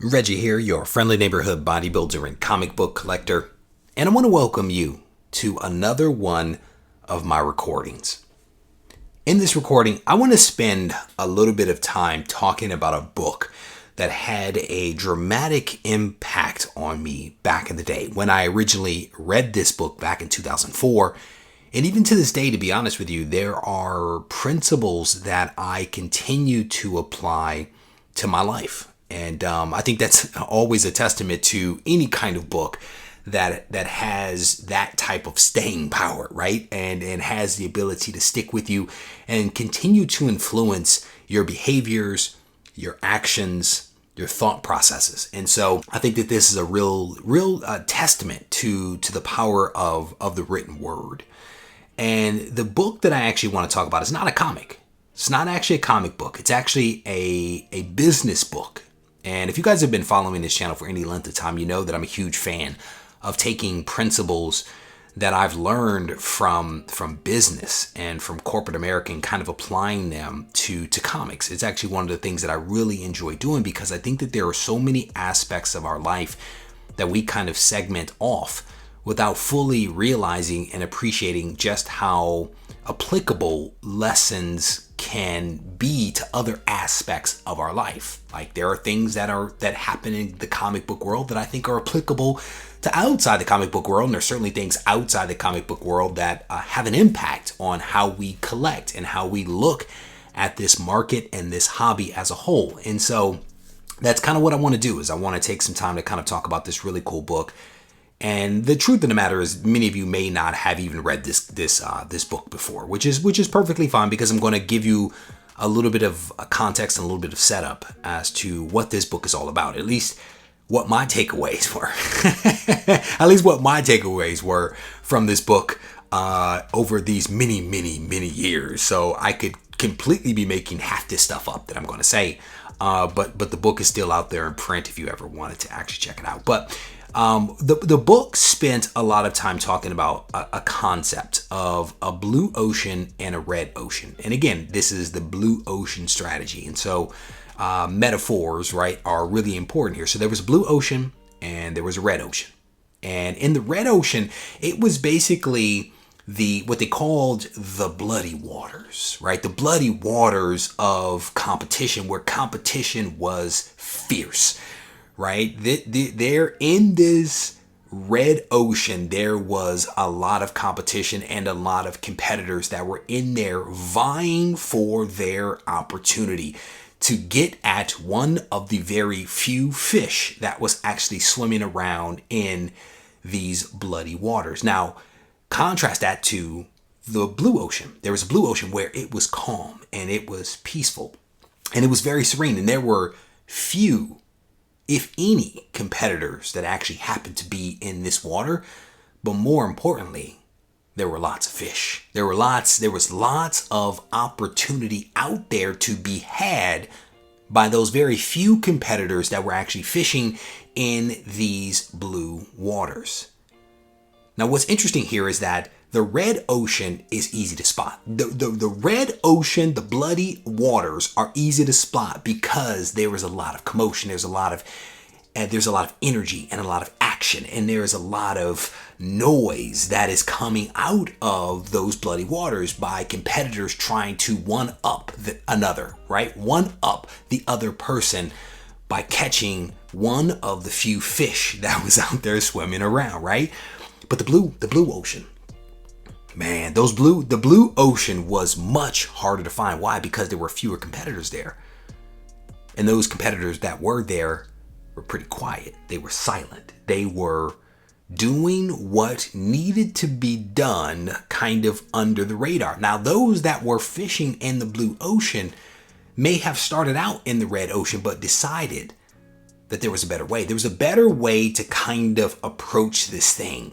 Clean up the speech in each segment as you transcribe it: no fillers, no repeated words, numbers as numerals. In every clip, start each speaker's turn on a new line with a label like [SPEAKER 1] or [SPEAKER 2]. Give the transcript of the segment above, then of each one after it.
[SPEAKER 1] Reggie here, your friendly neighborhood bodybuilder and comic book collector, and I want to welcome you to another one of my recordings. In this recording, I want to spend a little bit of time talking about a book that had a dramatic impact on me back in the day when I originally read this book back in 2004. And even to this day, to be honest with you, there are principles that I continue to apply to my life. And I think that's always a testament to any kind of book that has that type of staying power, right? And has the ability to stick with you and continue to influence your behaviors, your actions, your thought processes. And so I think that this is a real testament to the power of the written word. And the book that I actually want to talk about is not a comic. It's not actually a comic book. It's actually a business book. And if you guys have been following this channel for any length of time, you know that I'm a huge fan of taking principles that I've learned from business and from corporate America and kind of applying them to comics. It's actually one of the things that I really enjoy doing because I think that there are so many aspects of our life that we kind of segment off without fully realizing and appreciating just how applicable lessons can be to other aspects of our life. Like there are things that happen in the comic book world that I think are applicable to outside the comic book world, and there's certainly things outside the comic book world that have an impact on how we collect and how we look at this market and this hobby as a whole. And so that's kind of what I want to do is I want to take some time to kind of talk about this really cool book. And the truth of the matter is, many of you may not have even read this book before, which is perfectly fine because I'm going to give you a little bit of a context and a little bit of setup as to what this book is all about. At least what my takeaways were. At least what my takeaways were from this book over these many years. So I could completely be making half this stuff up that I'm going to say, but the book is still out there in print if you ever wanted to actually check it out. But the book spent a lot of time talking about a concept of a blue ocean and a red ocean. And again, this is the blue ocean strategy. And so metaphors, right, are really important here. So there was a blue ocean and there was a red ocean. And in the red ocean, it was basically what they called the bloody waters, right? The bloody waters of competition, where competition was fierce. Right? There in this red ocean, there was a lot of competition and a lot of competitors that were in there vying for their opportunity to get at one of the very few fish that was actually swimming around in these bloody waters. Now, contrast that to the blue ocean. There was a blue ocean where it was calm and it was peaceful and it was very serene, and there were few, if any, competitors that actually happened to be in this water. But more importantly, there were lots of fish. There was lots of opportunity out there to be had by those very few competitors that were actually fishing in these blue waters. Now, what's interesting here is that the red ocean is easy to spot. The red ocean, the bloody waters, are easy to spot because there is a lot of commotion. There's a lot of energy and a lot of action, and there is a lot of noise that is coming out of those bloody waters by competitors trying to one up another, right? One up the other person by catching one of the few fish that was out there swimming around, right? But the blue ocean, man, the blue ocean was much harder to find. Why? Because there were fewer competitors there. And those competitors that were there were pretty quiet. They were silent. They were doing what needed to be done kind of under the radar. Now, those that were fishing in the blue ocean may have started out in the red ocean, but decided that there was a better way. There was a better way to kind of approach this thing.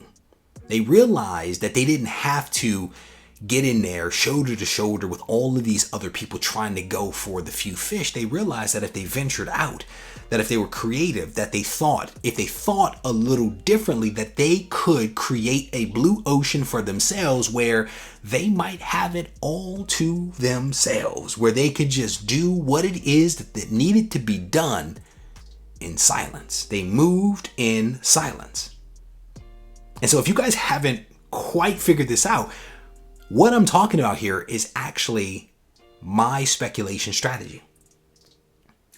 [SPEAKER 1] They realized that they didn't have to get in there shoulder to shoulder with all of these other people trying to go for the few fish. They realized that if they ventured out, that if they were creative, that if they thought a little differently, that they could create a blue ocean for themselves where they might have it all to themselves, where they could just do what it is that needed to be done in silence. They moved in silence. And so if you guys haven't quite figured this out, what I'm talking about here is actually my speculation strategy.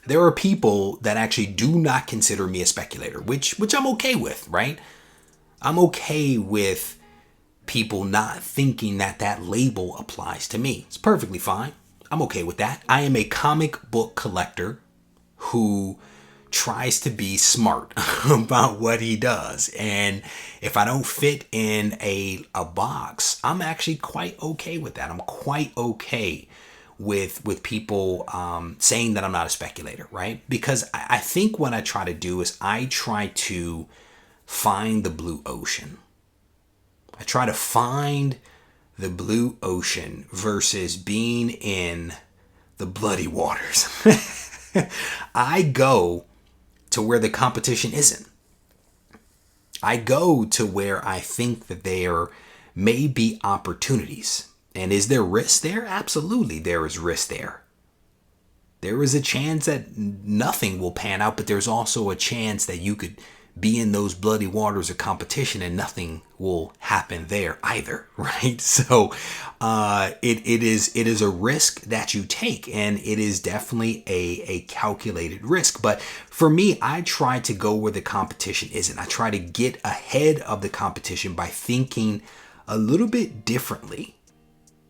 [SPEAKER 1] There are people that actually do not consider me a speculator, which I'm okay with, right? I'm okay with people not thinking that label applies to me. It's perfectly fine. I'm okay with that. I am a comic book collector who tries to be smart about what he does. And if I don't fit in a box, I'm actually quite okay with that. I'm quite okay with people saying that I'm not a speculator, right? Because I think what I try to do is I try to find the blue ocean. I try to find the blue ocean versus being in the bloody waters. I go to where the competition isn't. I go to where I think that there may be opportunities. And is there risk there? Absolutely, there is risk there. There is a chance that nothing will pan out, but there's also a chance that you could be in those bloody waters of competition and nothing will happen there either, right? So it is a risk that you take, and it is definitely a calculated risk. But for me, I try to go where the competition isn't. I try to get ahead of the competition by thinking a little bit differently.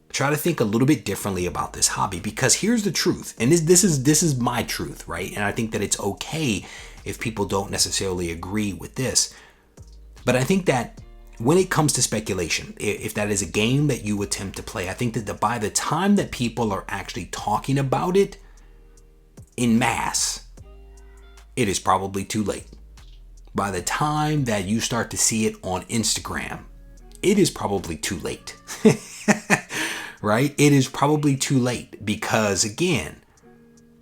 [SPEAKER 1] Try to think a little bit differently about this hobby, because here's the truth, and this is my truth, right? And I think that it's okay if people don't necessarily agree with this, but I think that when it comes to speculation, if that is a game that you attempt to play, I think that by the time that people are actually talking about it in mass, it is probably too late. By the time that you start to see it on Instagram, it is probably too late. Right? It is probably too late, because again,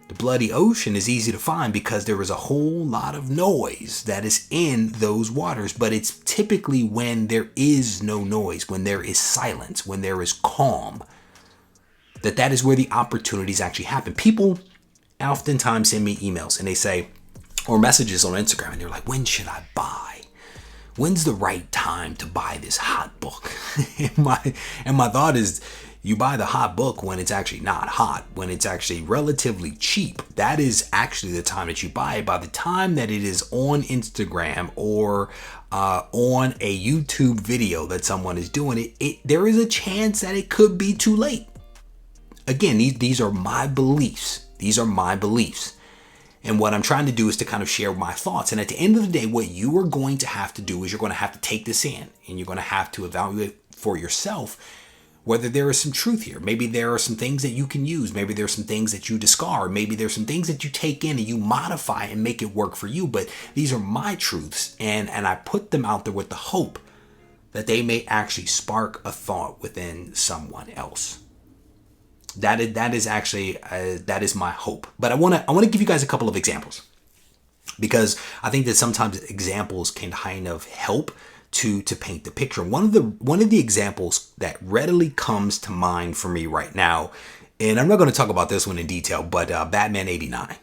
[SPEAKER 1] the bloody ocean is easy to find because there is a whole lot of noise that is in those waters. But it's typically when there is no noise, when there is silence, when there is calm, that is where the opportunities actually happen. People oftentimes send me emails and they say, or messages on Instagram, and they're like, when should I buy? When's the right time to buy this hot book? and my thought is, you buy the hot book when it's actually not hot, when it's actually relatively cheap. That is actually the time that you buy it. By the time that it is on Instagram or on a YouTube video that someone is doing there is a chance that it could be too late. Again, these are my beliefs. These are my beliefs. And what I'm trying to do is to kind of share my thoughts. And at the end of the day, what you are going to have to do is you're going to have to take this in, and you're going to have to evaluate for yourself whether there is some truth here. Maybe there are some things that you can use. Maybe there's some things that you discard. Maybe there's some things that you take in and you modify and make it work for you. But these are my truths, and I put them out there with the hope that they may actually spark a thought within someone else. That is actually that is my hope. But I want to give you guys a couple of examples, because I think that sometimes examples can kind of help to paint the picture. One of the examples that readily comes to mind for me right now, and I'm not going to talk about this one in detail, but Batman 89.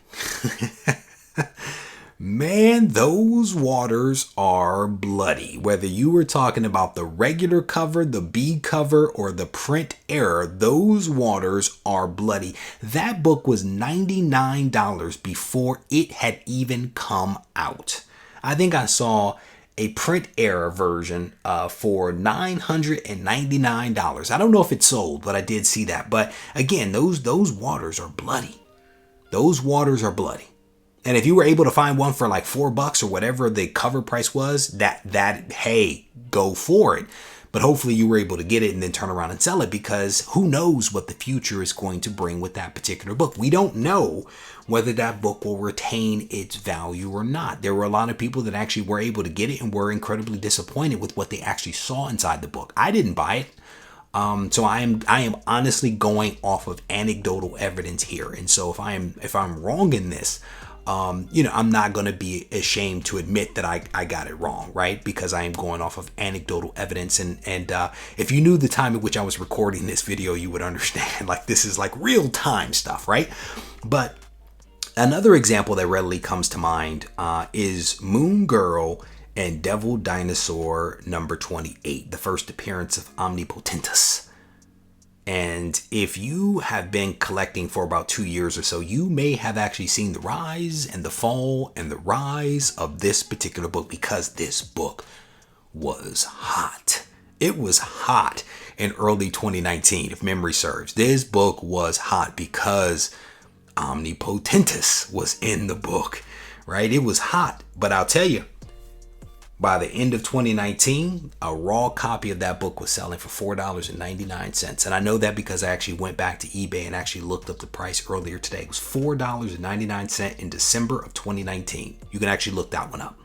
[SPEAKER 1] Man, those waters are bloody. Whether you were talking about the regular cover, the B cover, or the print error, those waters are bloody. That book was $99 before it had even come out. I think I saw a print error version for $999. I don't know if it sold, but I did see that. But again, those waters are bloody. Those waters are bloody. And if you were able to find one for like $4 or whatever the cover price was, that hey, go for it. But hopefully you were able to get it and then turn around and sell it, because who knows what the future is going to bring with that particular book. We don't know whether that book will retain its value or not. There were a lot of people that actually were able to get it and were incredibly disappointed with what they actually saw inside the book. I didn't buy it. So I am honestly going off of anecdotal evidence here. And so if I'm wrong in this, I'm not going to be ashamed to admit that I got it wrong, right? Because I am going off of anecdotal evidence. And if you knew the time at which I was recording this video, you would understand, like, this is like real time stuff, right? But Another example that readily comes to mind is Moon Girl and Devil Dinosaur number 28, the first appearance of Omnipotentus. And if you have been collecting for about 2 years or so, you may have actually seen the rise and the fall and the rise of this particular book, because this book was hot. It was hot in early 2019, if memory serves. This book was hot because Omnipotentus was in the book, right? It was hot. But I'll tell you, by the end of 2019, a raw copy of that book was selling for $4.99. And I know that because I actually went back to eBay and actually looked up the price earlier today. It was $4.99 in December of 2019. You can actually look that one up.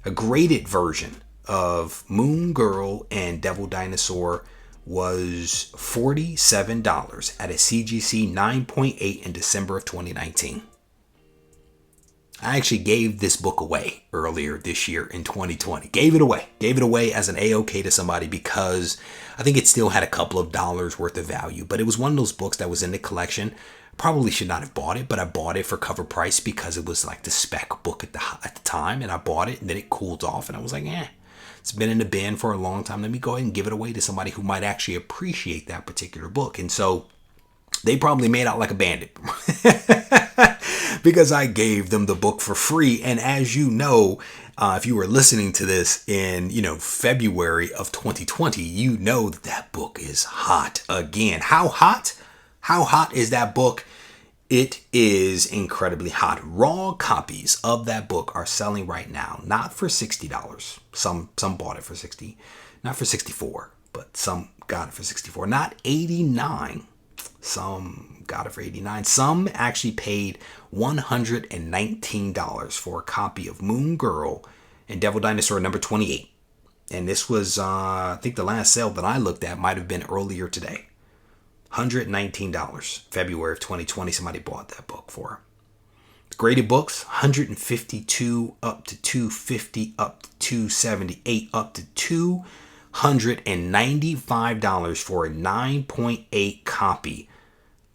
[SPEAKER 1] A graded version of Moon Girl and Devil Dinosaur was $47 at a CGC 9.8 in December of 2019. I actually gave this book away earlier this year in 2020. Gave it away as an A-OK to somebody because I think it still had a couple of dollars worth of value. But it was one of those books that was in the collection. Probably should not have bought it, but I bought it for cover price because it was like the spec book at the time. And I bought it and then it cooled off and I was like, it's been in the bin for a long time. Let me go ahead and give it away to somebody who might actually appreciate that particular book. And so they probably made out like a bandit because I gave them the book for free. And as you know, if you were listening to this in, February of 2020, you know that book is hot again. How hot? How hot is that book? It is incredibly hot. Raw copies of that book are selling right now, not for $60. Some bought it for $60, not for $64, but some got it for $64. Not $89. Some got it for $89. Some actually paid $119 for a copy of Moon Girl and Devil Dinosaur number 28. And this was, I think the last sale that I looked at might have been earlier today. $119. February of 2020, somebody bought that book for. Graded books, $152 up to $250 up to $278 up to $295 for a 9.8 copy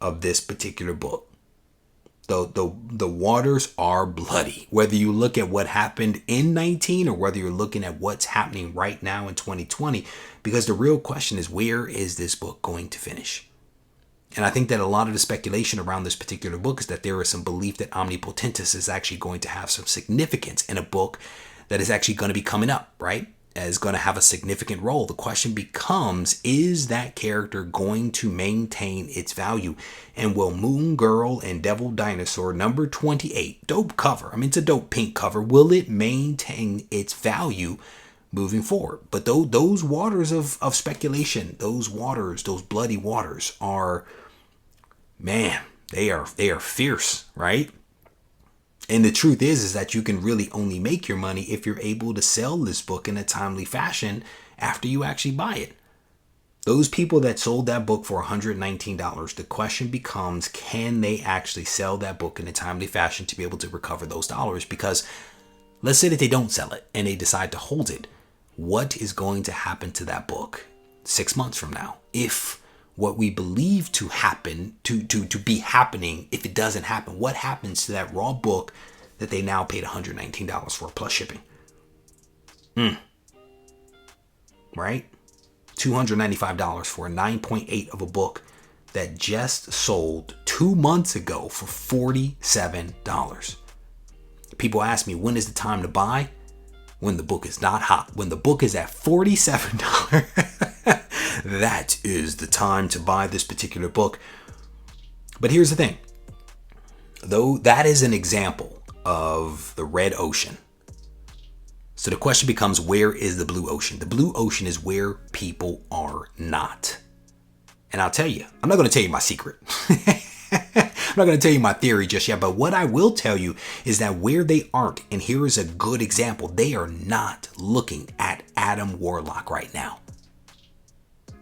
[SPEAKER 1] of this particular book. The waters are bloody. Whether you look at what happened in 19 or whether you're looking at what's happening right now in 2020, because the real question is, where is this book going to finish? And I think that a lot of the speculation around this particular book is that there is some belief that Omnipotentus is actually going to have some significance in a book that is actually going to be coming up, right? Is going to have a significant role. The question becomes, is that character going to maintain its value? And will Moon Girl and Devil Dinosaur number 28, dope cover, it's a dope pink cover, will it maintain its value moving forward? But those waters of speculation, those bloody waters are, man, they are fierce, right? And the truth is that you can really only make your money if you're able to sell this book in a timely fashion after you actually buy it. Those people that sold that book for $119, the question becomes, can they actually sell that book in a timely fashion to be able to recover those dollars? Because let's say that they don't sell it and they decide to hold it. What is going to happen to that book 6 months from now? If what we believe to happen, to be happening, if it doesn't happen, what happens to that raw book that they now paid $119 for plus shipping? Right? $295 for a 9.8 of a book that just sold 2 months ago for $47. People ask me, when is the time to buy? When the book is not hot. When the book is at $47. That is the time to buy this particular book. But here's the thing. Though that is an example of the red ocean. So the question becomes, where is the blue ocean? The blue ocean is where people are not. And I'll tell you, I'm not going to tell you my secret. I'm not going to tell you my theory just yet, but what I will tell you is that where they aren't, and here is a good example, they are not looking at Adam Warlock right now.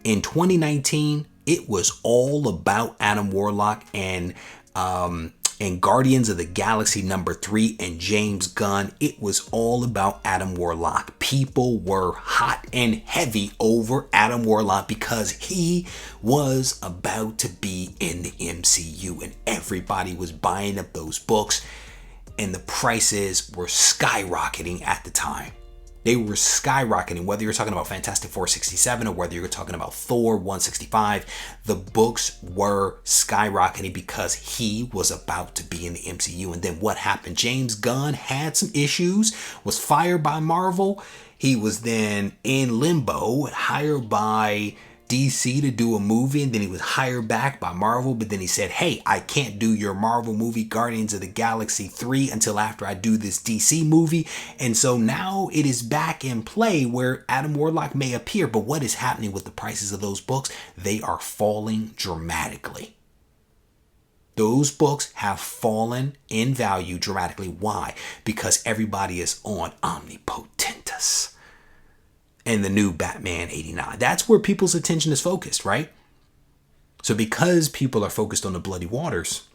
[SPEAKER 1] In 2019, it was all about Adam Warlock and and Guardians of the Galaxy #3 and James Gunn, it was all about Adam Warlock. People were hot and heavy over Adam Warlock because he was about to be in the MCU, and everybody was buying up those books, and the prices were skyrocketing at the time. They were skyrocketing, whether you're talking about Fantastic Four 67 or whether you're talking about Thor 165. The books were skyrocketing because he was about to be in the MCU. And then what happened? James Gunn had some issues, was fired by Marvel. He was then in limbo, hired by DC to do a movie, and then he was hired back by Marvel, but then he said, hey, I can't do your Marvel movie Guardians of the Galaxy 3 until after I do this DC movie. And so now it is back in play where Adam Warlock may appear, but what is happening with the prices of those books? They are falling dramatically. Those books have fallen in value dramatically. Why? Because everybody is on Omnipotentus and the new Batman 89. That's where people's attention is focused, right? So because people are focused on the bloody waters,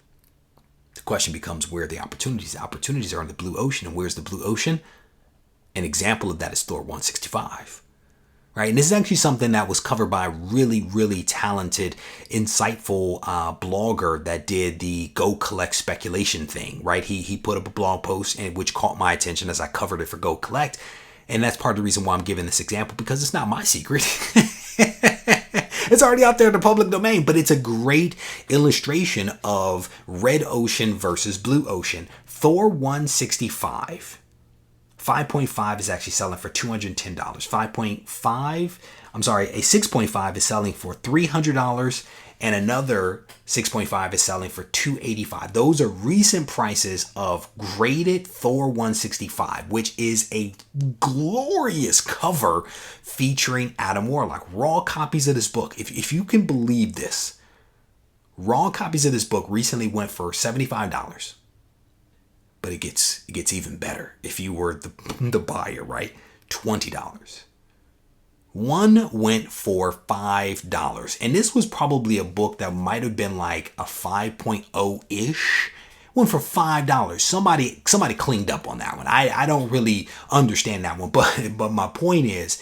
[SPEAKER 1] the question becomes, where are the opportunities? The opportunities are in the blue ocean. And where's the blue ocean? An example of that is Thor 165, right? And this is actually something that was covered by a really, really talented, insightful blogger that did the Go Collect speculation thing, right? He put up a blog post which caught my attention as I covered it for Go Collect. And that's part of the reason why I'm giving this example, because it's not my secret. It's already out there in the public domain, but it's a great illustration of red ocean versus blue ocean. Thor 165, 5.5 is actually selling for $210. A 6.5 is selling for $300, and another 6.5 is selling for $285. Those are recent prices of graded Thor 165, which is a glorious cover featuring Adam Warlock. Raw copies of this book, if you can believe this, raw copies of this book recently went for $75. But it gets even better if you were the buyer, right? $20. One went for $5. And this was probably a book that might have been like a 5.0-ish. Went for $5. Somebody cleaned up on that one. I don't really understand that one. But my point is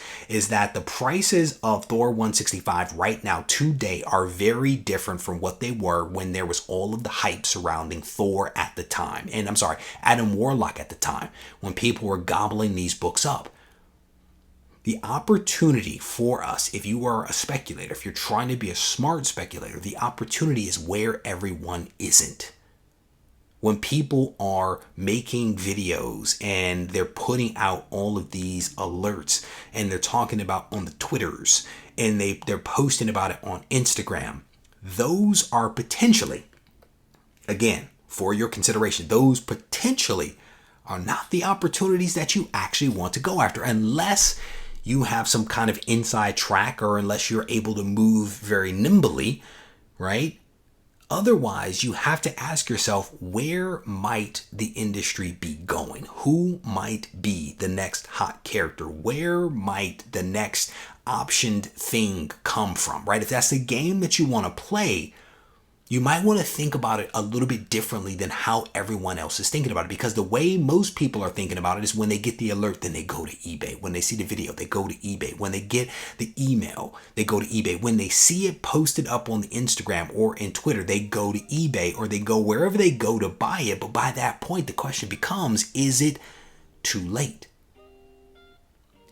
[SPEAKER 1] that the prices of Thor 165 right now today are very different from what they were when there was all of the hype surrounding Thor at the time. And I'm sorry, Adam Warlock at the time, when people were gobbling these books up. The opportunity for us, if you are a speculator, if you're trying to be a smart speculator, the opportunity is where everyone isn't. When people are making videos and they're putting out all of these alerts and they're talking about on the Twitters and they're posting about it on Instagram, those are potentially, again, for your consideration, those potentially are not the opportunities that you actually want to go after, unless you have some kind of inside track or unless you're able to move very nimbly, right? Otherwise, you have to ask yourself, where might the industry be going? Who might be the next hot character? Where might the next optioned thing come from, right? If that's the game that you want to play, you might want to think about it a little bit differently than how everyone else is thinking about it. Because the way most people are thinking about it is when they get the alert, then they go to eBay. When they see the video, they go to eBay. When they get the email, they go to eBay. When they see it posted up on the Instagram or in Twitter, they go to eBay or they go wherever they go to buy it. But by that point, the question becomes, is it too late?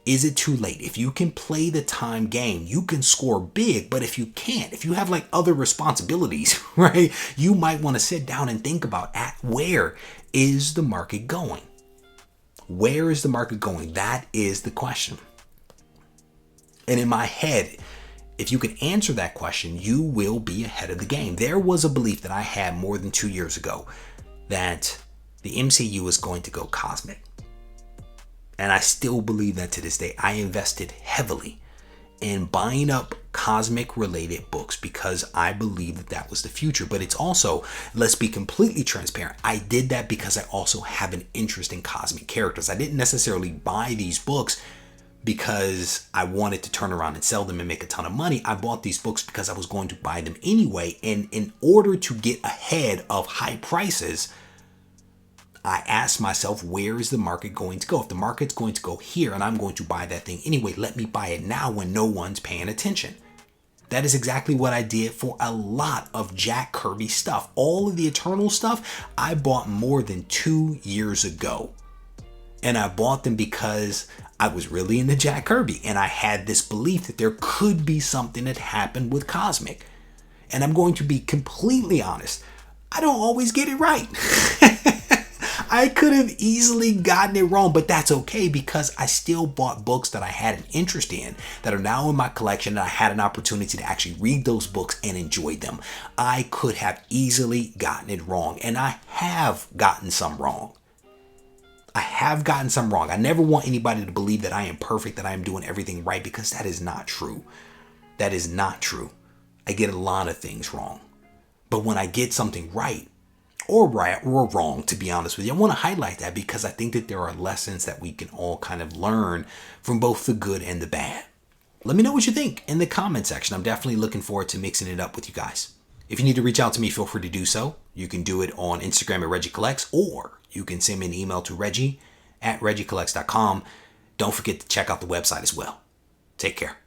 [SPEAKER 1] Is it too late? If you can play the time game, you can score big. But if you can't, if you have like other responsibilities, right, you might want to sit down and think about where is the market going? Where is the market going? That is the question. And in my head, if you can answer that question, you will be ahead of the game. There was a belief that I had more than 2 years ago that the MCU is going to go cosmic. And I still believe that to this day. I invested heavily in buying up cosmic related books because I believe that was the future. But it's also, let's be completely transparent, I did that because I also have an interest in cosmic characters. I didn't necessarily buy these books because I wanted to turn around and sell them and make a ton of money. I bought these books because I was going to buy them anyway. And in order to get ahead of high prices, I asked myself, where is the market going to go? If the market's going to go here and I'm going to buy that thing anyway, let me buy it now when no one's paying attention. That is exactly what I did for a lot of Jack Kirby stuff. All of the Eternal stuff I bought more than 2 years ago. And I bought them because I was really into Jack Kirby. And I had this belief that there could be something that happened with Cosmic. And I'm going to be completely honest. I don't always get it right. I could have easily gotten it wrong, but that's okay because I still bought books that I had an interest in that are now in my collection, and I had an opportunity to actually read those books and enjoy them. I could have easily gotten it wrong, and I have gotten some wrong. I never want anybody to believe that I am perfect, that I am doing everything right, because that is not true. That is not true. I get a lot of things wrong. But when I get something right or wrong, to be honest with you, I want to highlight that because I think that there are lessons that we can all kind of learn from both the good and the bad. Let me know what you think in the comment section. I'm definitely looking forward to mixing it up with you guys. If you need to reach out to me, feel free to do so. You can do it on Instagram at Regie Collects, or you can send me an email to Reggie@regiecollects.com. Don't forget to check out the website as well. Take care.